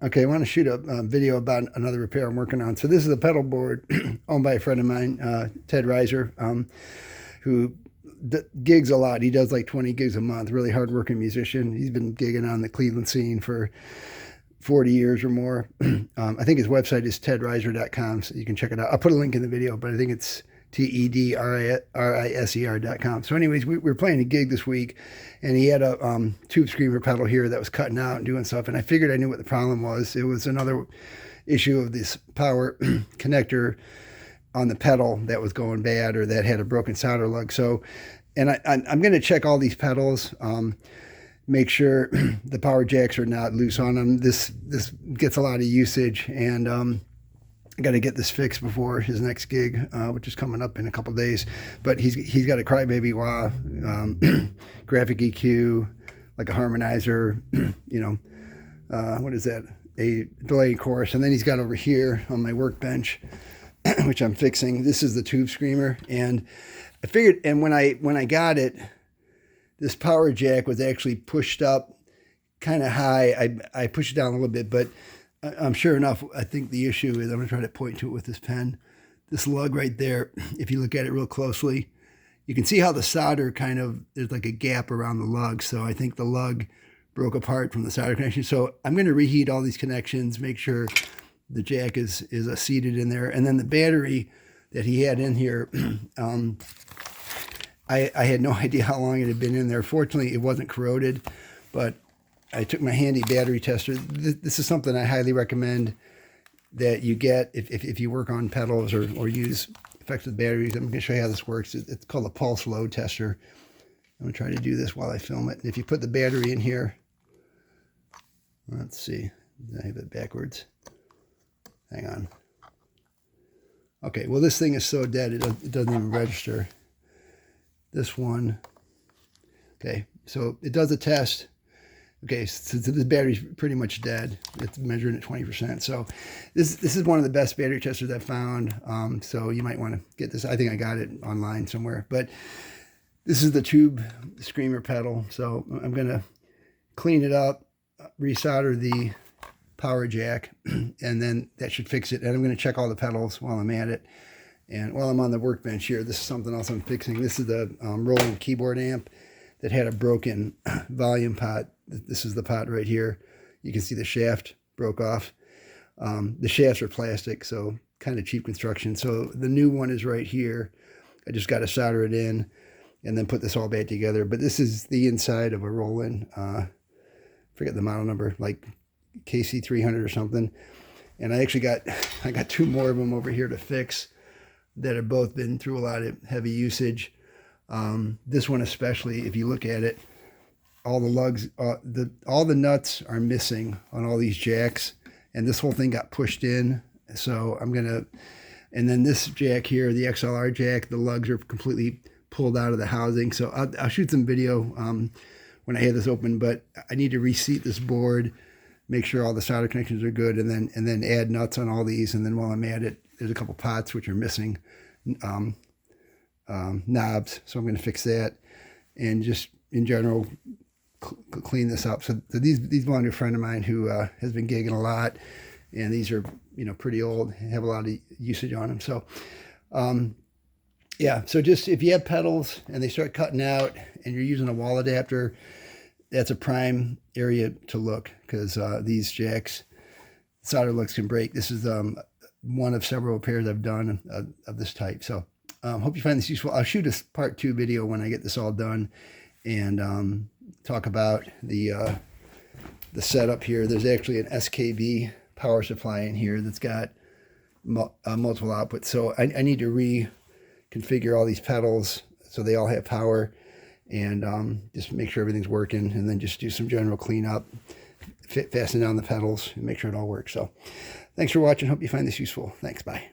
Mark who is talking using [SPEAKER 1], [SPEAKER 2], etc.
[SPEAKER 1] Okay, I want to shoot a video about another repair I'm working on. So this is a pedal board owned by a friend of mine, Ted Reiser, who gigs a lot. He does like 20 gigs a month, really hardworking musician. He's been gigging on the Cleveland scene for 40 years or more. I think his website is tedreiser.com, so you can check it out. I'll put a link in the video, but I think it's tedriser.com. So anyways, we were playing a gig this week, and he had a tube screamer pedal here that was cutting out and doing stuff, and I figured I knew what the problem was. It was another issue of this power connector on the pedal that was going bad, or that had a broken solder lug. So, and I'm going to check all these pedals, make sure the power jacks are not loose on them. This gets a lot of usage, and I got to get this fixed before his next gig, which is coming up in a couple days. But he's got a crybaby wah, graphic EQ, like a harmonizer, what is that? A delay chorus. And then he's got over here on my workbench, which I'm fixing. This is the tube screamer, and I figured. And when I got it, this power jack was actually pushed up kind of high. I pushed it down a little bit, but I'm sure enough, I think the issue is, I'm going to try to point to it with this pen. This lug right there, if you look at it real closely, you can see how the solder there's like a gap around the lug. So I think the lug broke apart from the solder connection. So I'm going to reheat all these connections, make sure the jack is seated in there. And then the battery that he had in here, I had no idea how long it had been in there. Fortunately, it wasn't corroded, but I took my handy battery tester. This is something I highly recommend that you get if you work on pedals or use effective batteries. I'm going to show you how this works. It's called a pulse load tester. I'm going to try to do this while I film it. If you put the battery in here, let's see. I have it backwards. Hang on. Okay, well, this thing is so dead, it doesn't even register. This one. Okay, so it does a test. Okay, so the battery's pretty much dead. It's measuring at 20%. So this is one of the best battery testers I've found. So you might want to get this. I think I got it online somewhere. But this is the tube screamer pedal. So I'm going to clean it up, resolder the power jack, and then that should fix it. And I'm going to check all the pedals while I'm at it. And while I'm on the workbench here, this is something else I'm fixing. This is the Roland keyboard amp that had a broken volume pot. This is the pot right here. You can see the shaft broke off. The shafts are plastic, so kind of cheap construction. So the new one is right here. I just got to solder it in and then put this all back together. But this is the inside of a Roland, forget the model number, like KC300 or something. And I got two more of them over here to fix that have both been through a lot of heavy usage. This one especially, if you look at it, all the lugs, all the nuts are missing on all these jacks, and this whole thing got pushed in. So and then this jack here, the XLR jack, the lugs are completely pulled out of the housing. So I'll shoot some video when I have this open, but I need to reseat this board, make sure all the solder connections are good, and then add nuts on all these. And then while I'm at it, there's a couple pots which are missing knobs, so I'm going to fix that, and just in general clean this up. So these belong to a friend of mine who has been gigging a lot, and these are pretty old, have a lot of usage on them. So yeah, so just if you have pedals and they start cutting out and you're using a wall adapter, that's a prime area to look, because these jacks, solder lugs can break. This is one of several repairs I've done of this type. So hope you find this useful. I'll shoot a part 2 video when I get this all done, and talk about the setup here. There's actually an SKB power supply in here that's got multiple outputs. So I need to reconfigure all these pedals so they all have power, and just make sure everything's working, and then just do some general cleanup, fasten down the pedals, and make sure it all works. So thanks for watching. Hope you find this useful. Thanks. Bye.